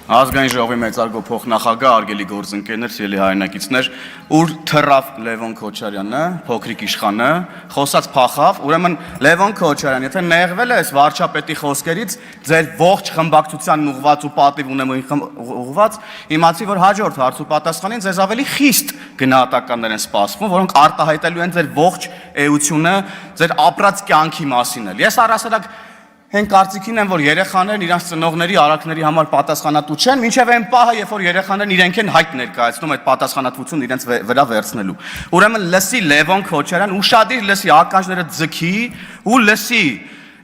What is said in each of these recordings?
Ազգային ժողովի մեծարգո փոխնախագահ արգելի գործընկերներ, սիրելի հայրենակիցներ, ուր թռավ Լևոն Քոչարյանը, փոքրիկ իշխանը, խոսած փախավ, ուրեմն Լևոն Քոչարյան, եթե նեղվել ես վարչապետի խոսքերից, ձեր ողջ խմբակցությանն ուղված ու պատիվ ունեմ ուղված, իմացի, որ հաջորդ հարց ու պատասխանին ձեզ ավելի խիստ գնահատականներ են սպասվում, որոնք արտահայտելու են ձեր ողջ էությունը, ձեր ապրած կյանքի մասին էլ։ Ես առասարակ Հեն կարծիքին եմ, որ երեխաներն իրանց ծնողների արարքների համար պատասխանատու չեն, մինչև այն պահը, երբ որ երեխաներն իրենք են հայտ ներկայացնում այդ պատասխանատվությունն իրենց վրա վերցնելու։ Ուրեմն լսի Լևոն Քոչարյան, ուշադիր լսի, ականջները ձգի ու լսի,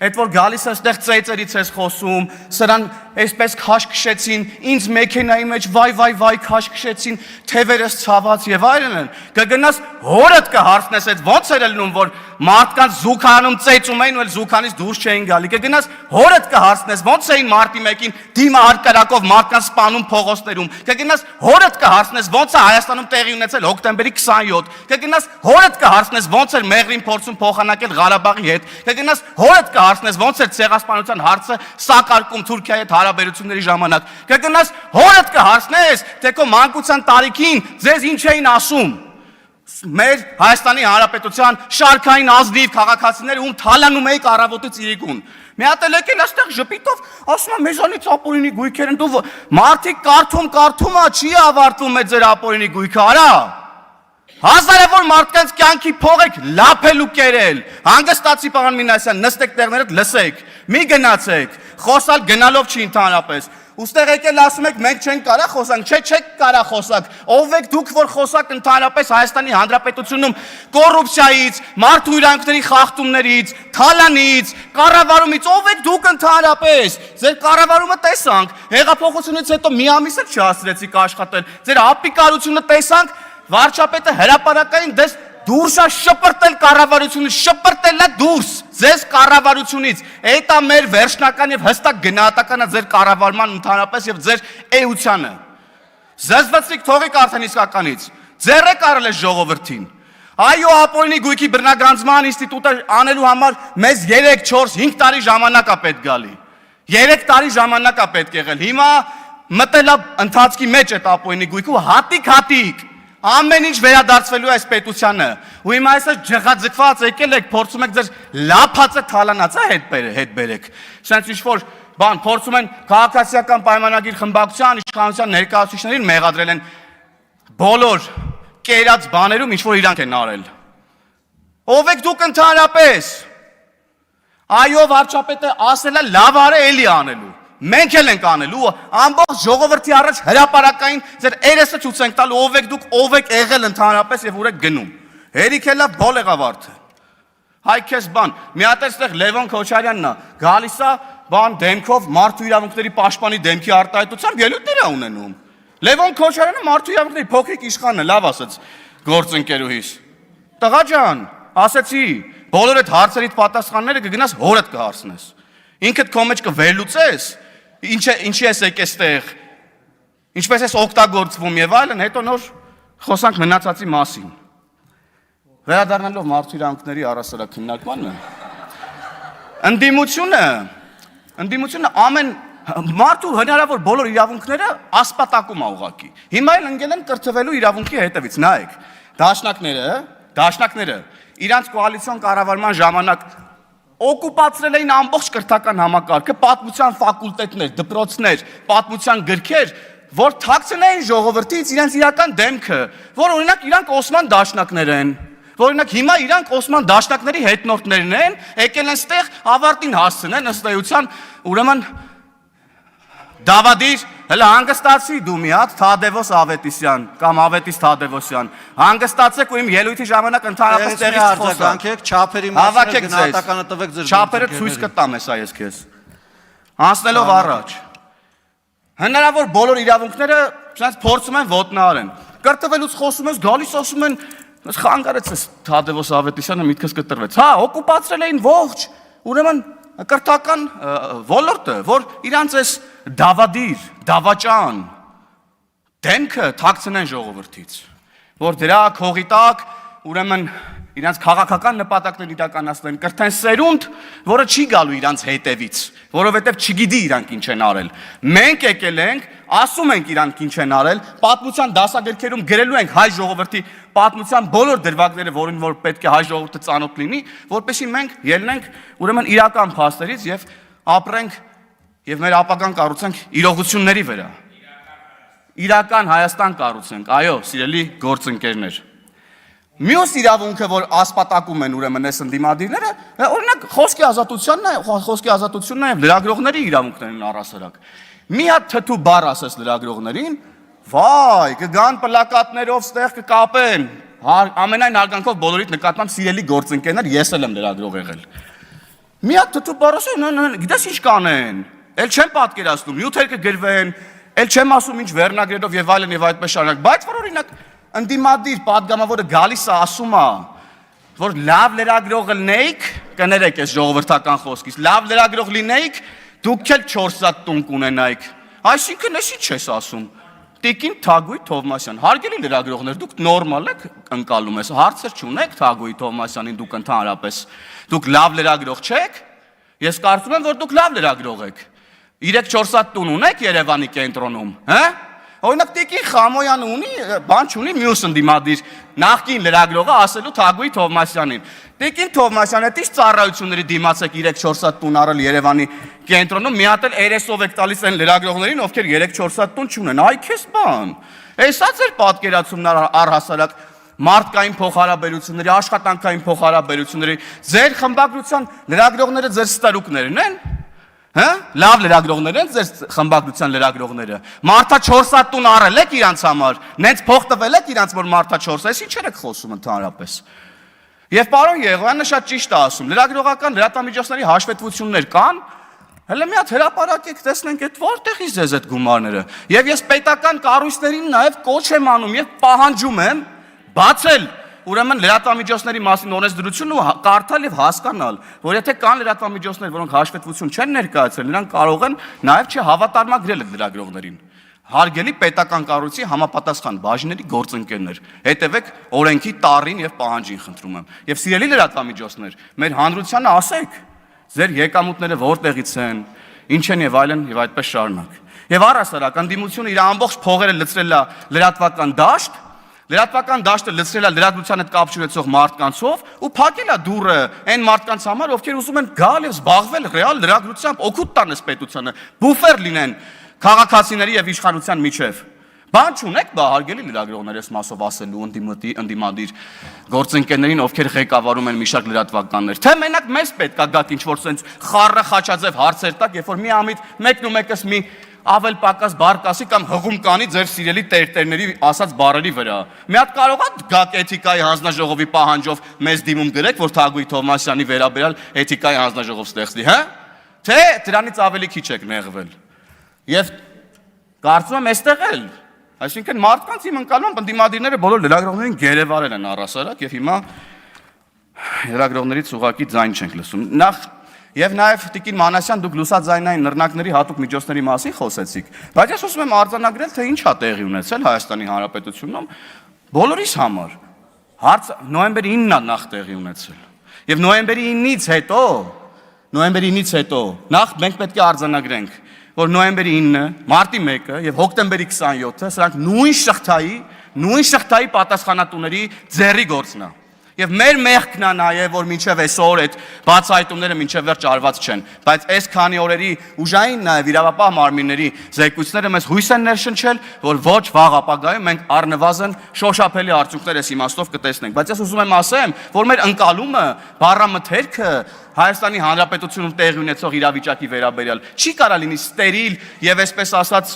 այդ որ գալիս է այստեղ ծեծերից ես խոսում, սրան այսպես քաշ քշեցին, ինձ մեքենայի մեջ վայ քաշ քշեցին, թևերս ցաված եւ այլն, կգնաս հորդ կհարցնես այդ ոնց էր ելնում, որ մարդկանց զուգանում ծեծում էին ու զուգանից դուրս չէին գալի, կգնաս հորդ կհարցնես, ոնց էին մարտի 1-ին դիմա հարկարակով մարդկանց սպանում փողոցներում, կգնաս հորդ կհարցնես, ոնց է Հայաստանում տեղի ունեցել հոկտեմբերի 27, կգնաս հորդ կհարցնես, ոնց էր Մեղրին փորձում փոխանակել Ղարաբաղի հետ, կգնաս հորդ կհարցնես, ոնց էր ցեղասպանության հարցը սակարկում Թուրքիայի հետ հարաբերությունների ժամանակ, կգնաս հորդ կհարցնես, թե քո մանկության տարիքին ձեզ ինչ էին ասում։ Մեր Հայաստանի Հանրապետության շարքային ազնիվ քաղաքացիները ում թալանում էի առավոտից իրիկուն։ Մի հատ էլ եկել այստեղ ժպիտով, ասում եմ մեզանից ապօրինի գույքեր են, դու մարդիկ կարդում չի ավարտվում է ձեր ապօրինի գույքը, արա։ Հազարավոր մարդկանց կյանքի փող եք լափել ու կերել։ Հանգստացի պարոն Մինասյան, նստեք տեղներդ լսեք, մի գնացեք, խոսալ գնալով չի ընդհանրապես։ Ուստեղ եկել ասում եք մենք չենք կարա խոսանք, չեք կարա խոսակ, ով եք դուք որ խոսակ ընդհանրապես Հայաստանի Հանրապետությունում կոռուպցիայից, մարդու իրավունքների խախտումներից, թալանից, կառավարումից, ով եք դուք ընդհանրապես։ Ձեր կառավարումը տեսանք, հեղափոխությունից հետո մի ամիս էլ չհասցրեցիք աշխատել, ձեր ապիկարությունը տեսանք, վարչապետը հրապարակային դες դուրս է շպրտել կառավարությունից, շպրտելա դուրս ձեզ կառավարությունից։ Այդ է մեր վերջնական եւ հստակ գնահատականը ձեր կառավարման ընդհանրապես եւ ձեր էությանը։ Զզվեցիք թողիկ արդեն իսկականից։ Ձեռեք արել է ժողովրդին։ Այո, ապօրինի գույքի բռնագանձման ինստիտուտը անելու համար մեզ 3, 4, 5 տարի ժամանակ է պետք գալի։ 3 տարի ժամանակ է պետք եղել։ Հիմա մտել է ընթացքի մեջ այդ ապօրինի գույքը ու հատիկ ամեն ինչ վերադարձվելու է այս պետությանը։ Ու հիմա այսպես ջղաձգված եկել եք, փորձում եք ձեր լափածը թալանացա հետ բերեք։ Սենց ինչ-որ բան փորձում են քաղաքացիական պայմանագիր խմբակցության իշխանության ներկայացուցիչներին մեղադրել են բոլոր կերած բաներում ինչ-որ իրանք են արել։ Ով եք դուք ընդհանրապես։ Այո, վարչապետը ասել է լավ արե էլի անելու։ Մենք էլ ենք անելու, ամբողջ ժողովրդի առաջ հրապարակային ձեր երեսը ցույց տալու ով եք դուք, ով եք եղել ընդհանրապես եւ ուր եք գնում։ Հերիք էլա բոլ եղավարդը։ Հայ քեզ բան, մի հատ այստեղ Լևոն Քոչարյանն է, գալիս է բան դեմքով մարդու իրավունքների պաշտպանի դեմքի արտահայտությամբ ելույթներ է ունենում։ Լևոն Քոչարյանը մարդու իրավունքների փոքրիկ իշխանն է, լավ ասաց գործընկերուհիս։ Տղա ջան, ասեցի, բոլոր այդ հարցերից պատասխանները կգնաս հորդ կհարցնես։ Ինքդ քո մեջ կվերլուծես ինչի ես եկես տեղ, ինչպես ես օգտագործվում եւ այլն, հետո նոր խոսանք մնացածի մասին։ Վերադառնալով մարդու իրավունքների առասարակ քննարկմանը, ընդդիմությունը ամեն մարդու հնարավոր բոլոր իրավունքները ասպատակում է ուղղակի։ Հիմա էլ ընկել են կրթվելու իրավունքի հետևից, նայեք, դաշնակները իրանց կոալիցիոն կառավարման ժամանակ օկուպացրել էին ամբողջ կրթական համակարգը, պատմության ֆակուլտետներ, դպրոցներ, պատմության գրքեր, որ թաքցնեին ժողովրդից իրենց իրական դեմքը, որ օրինակ իրանք Օսման դաշնակներ են, որ օրինակ հիմա իրանք Օսման դաշնակների հետնորդներն են, եկել են ստեղ ավարտին հասցնեն ըստ էության, ուրեմն Դավադիր, հələ հանգստացի դու մի հատ Թադևոս Ավետիսյան կամ Ավետիս Թադևոսյան, հանգստացեք ու իմ ելույթի ժամանակ ընդհանրապես տեղից խոսանք, չափերի մասին գնահատականը տվեք ձեր չափերը ցույց կտամ էսա ես քեզ։ Անցնելով առաջ։ Հնարավոր բոլոր իրավունքները ցած փորձում են ոտնահարեն։ Կրթվելուց խոսում ես, գալիս ասում են, խանգարեցես Թադևոս Ավետիսյանը միտքս կտրվեց։ Հա, օկուպացրել էին ողջ, ուրեմն կրթական ոլորտը, որ իրանց էս դավադիր, դավաճան դեմքը թաքցնեն ժողովրդից, որ դրա քողի տակ ուրեմն իրանց քաղաքական նպատակներ իրականացնեն, կրթեն սերունդ, որը չի գալու իրանց հետևից, որովհետև չգիտի իրանք ինչ են արել։ Մենք եկել ենք, ասում ենք իրանք ինչ են արել, պատմության դասագրքերում գրելու ենք հայ ժողովրդի պատմության բոլոր դրվագները, որին որ պետք է հայ ժողովուրդը ծանոթ լինի, որպեսզի մենք ելնենք ուրեմն իրական փաստերից եւ ապրենք եւ մեր ապագան կառուցենք իրողությունների վրա։ Իրական Հայաստան կառուցենք, այո, սիրելի գործընկերներ։ Մյուս իրավունքը, որ ասպատակում են ուրեմն այս ընդդիմադիրները, օրինակ խոսքի ազատությունն է եւ լրագրողների իրավունքներն են առասարակ։ Մի հատ թթու բառ ասես լրագրողներին, վայ, կգան պլակատներով ստեղ կկապեն։ Ամենայն հարգանքով բոլորիդ նկատմամբ սիրելի գործընկերներ, ես էլ եմ լրագրող եղել։ Մի հատ թթու բառ ասեն, գիտես ինչ կանեն։ Էլ չեմ պատկերացնում, նյութեր կգրվեն, էլ չեմ ասում ինչ վերնագրերով եւ այլն եւ այդպես շարունակ, բայց որ օրինակ ընդդիմադիր падգամավորը գալիս է ասում է, որ լավ լրագրող լինեիք, կներեք այս ժողովրդական խոսքից, լավ լրագրող լինեիք, դուք էլ 4 հատ տուն կունենայիք։ Այսինքն էս ինչ ես ասում։ Տիկին Թագուհի Թովմասյան, հարգելի լրագրողներ, դուք նորմալ եք ընկալում ես, հարցեր չունեք Թագուհի Թովմասյանին, դուք ընդհանրապես, դուք լավ լրագրող չեք։ Ես կարծում եմ, որ դուք լավ լրագրող եք։ 3-4 հատ տուն ունեք Երևանի կենտրոնում, հա? Օրինակ Տիկին Խամոյանը ունի, բան չունի, մյուս ընդդիմադիր նախկին լրագրողը ասելու Թագուհի Թովմասյանին։ Տիկին Թովմասյանը դից ծառայությունների դիմաց եք 3-4 հատ տուն արել Երևանի կենտրոնում, մի հատ էլ երեսով եք տալիս այն լրագրողներին, ովքեր 3-4 հատ տուն չունեն։ Այ քեզ բան։ Էսա ձեր պատկերացումն առհասարակ մարդկային փոխհարաբերությունների, աշխատանքային փոխհարաբերությունների, ձեր խմբագրության լրագրողները ձեր ստերուկներն են։ Հա? Լավ լրագրողներ են ձեր խմբագրության լրագրողները։ Մարդա 4 հատ տուն արել եք իրանց համար, նենց փող տվել եք իրանց, որ մարդա 4 հատ, ինչեր եք խոսում ընդհանրապես։ Եվ պարոն Եղոյանը շատ ճիշտ է ասում, լրագրողական լրատվամիջոցների հաշվետվություններ կան, հələ մի հատ հրապարակեք, տեսնենք այդ որտեղից ձեզ այդ գումարները։ Եվ ես պետական կառույցներին նաև կոչ եմ անում եւ պահանջում եմ բացել ուրեմն լրատվամիջոցների մասին օրենսդրությունը ու կարդալ եւ հասկանալ, որ եթե կան լրատվամիջոցներ, որոնք հաշվետվություն չեն ներկայացրել, նրանք կարող են նաեւ չհավատարմագրել լրագրողներին։ Հարգելի պետական կառույցի համապատասխան բաժինների գործընկերներ, հետևեք օրենքի տառին եւ պահանջին, խնդրում եմ։ Եվ սիրելի լրատվամիջոցներ, մեր հանրությանը ասեք, ձեր եկամուտները որտեղից են, ինչ են եւ այլն եւ այդպես շարունակ։ Եվ առհասարակ ընդդիմությունը իր ամբողջ փողերը լցրել է լրատվական դաշտ, լրատվական դաշտը լցրել է լրատվության հետ կապ չունեցող մարդկանցով ու փակել է դուռը այն մարդկանց համար, ովքեր ուզում են գալ եւ զբաղվել ռեալ լրագրությամբ, օգուտ տան պետությանը, բուֆեր լինեն քաղաքացիների եւ իշխանության միջև։ Բան չունեք, բա հարգելի լրագրողներ, ես մասով ասելու ընդդիմադիր գործընկերներին, ովքեր ղեկավարում են մի շարք լրատվականներ, թե մենակ մեզ պետք է գաք ինչ-որ sense խառը խաչաձև հարցեր տակ, երբ որ մի ամիտ մեկն ու մեկս մի ավել պակաս բարկասի կամ հղում կանի ձեր սիրելի տերտերների ասած բառերի վրա։ Մի հատ կարող է գաք էթիկայի հանձնաժողովի պահանջով մեզ դիմում գրեք, որ Թագուհի Թովմասյանի վերաբերյալ էթիկայի հանձնաժողով ստեղծի, հա? Թե դրանից ավելի քիչ եք նեղվել։ Եվ կարծում եմ այստեղ էլ, այսինքն մարդկանց իմ ընկալում ընդդիմադիրները բոլոր լրագրողներին գերեվարել են առասարակ եւ հիմա լրագրողներից ուղակի ձայն չենք լսում։ Եվ նաև Տիկին Մանասյան, դուք լուսաձայնային նռնակների հատուկ միջոցների մասին խոսեցիք, բայց ես ուզում եմ արձանագրել, թե ինչ է տեղի ունեցել Հայաստանի Հանրապետությունում բոլորիս համար։ Հարցը նոյեմբերի 9-ն է նախ տեղի ունեցել։ Եվ նոյեմբերի 9-ից հետո նախ մենք պետք է արձանագրենք, որ նոյեմբերի 9-ը, մարտի 1-ը եւ հոկտեմբերի 27-ը սրանք նույն շղթայի պատասխանատուների ձեռի գործն է։ Եվ մեր մեղքն է նաև, որ մինչև այսօր այդ բացահայտումները մինչև վերջ արված չեն, բայց այս քանի օրերի ուժային նաև իրավապահ մարմինների զեկույցները մեզ հույս են ներշնչել, որ ոչ վաղ ապագայում մենք առնվազն շոշափելի արդյունքներ այս իմաստով կտեսնենք։ Բայց ես ուզում եմ ասեմ, որ մեր ընկալումը, բառամթերքը Հայաստանի Հանրապետությունում տեղի ունեցող իրավիճակի վերաբերյալ չի կարա լինի ստերիլ եւ այսպես ասած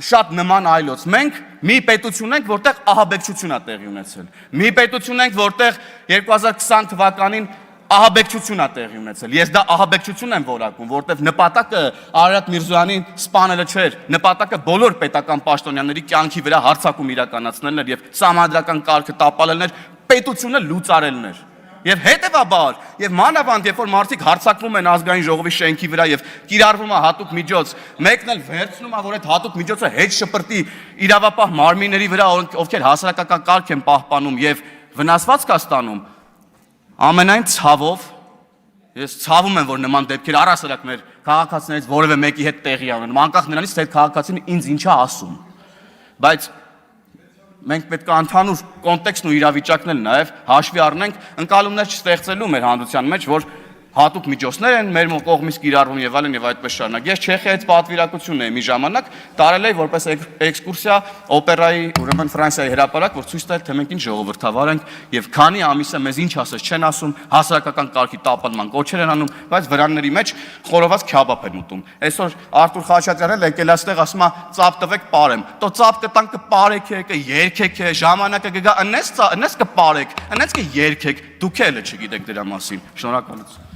շատ նման այլոց։ Մենք մի պետություն ենք, որտեղ ահաբեկչություն է տեղի ունեցել։ Մի պետություն ենք, որտեղ 2020 թվականին ահաբեկչություն է տեղի ունեցել։ Ես դա ահաբեկչություն եմ որակում, որտեղ նպատակը Արարատ Միրզոյանին սպանելը չէր, նպատակը բոլոր պետական պաշտոնյաների կյանքի վրա հարձակում իրականացնելն էր եւ սահմանադրական կարգը տապալելն էր, պետությունը լուծարելն էր։ Եվ հետևաբար, եւ մանավանդ, երբ որ մարդիկ հարձակվում են ազգային ժողովի շենքի վրա եւ կիրառվում է հատուկ միջոց, մեկն էլ վերցնում է, որ այդ հատուկ միջոցը հետ շպրտի իրավապահ մարմինների վրա, ովքեր հասարակական կարգ են պահպանում եւ վնասվածք է ստանում, Ամենայն ցավով ես ցավում եմ, որ նման դեպքեր առասարակ մեր քաղաքացիներից որևէ մեկի հետ տեղի ունեն, անկախ նրանից, թե այդ քաղաքացին ինձ ինչա ասում։ Բայց մենք պետք է ընդհանուր կոնտեքստն ու իրավիճակն էլ նաև հաշվի առնենք, ընկալումներ չստեղծելու մեր հանդության մեջ, որ հատուկ միջոցներ են մեր կողմից կիրառվում եւ այլն եւ այդպես շարունակ։ Ես Չեխիայից պատվիրակություն էի մի ժամանակ, տարել էի որպես էքսկուրսիա օպերայի, ուրեմն Ֆրանսիայի հրապարակ, որ ցույց տալ թե մենք ինչ ժողովրդավար ենք եւ քանի ամիս է մեզ ինչ ասես չեն ասում, հասարակական կարգի տապալման կոչեր են անում, բայց վրանների մեջ խորոված քյաբաբ են ուտում։ Այսօր Արտուր Խաչատրյանն եկել այստեղ ասում է ծափ տվեք պարեմ։ Տո ծափ կտան կպարեք է, կերքեք է, ժամանակը կգա, ընես կպարեք, ընես կերքեք, դուք էլ չգիտեք դրա մասին։ Շնորհակալություն։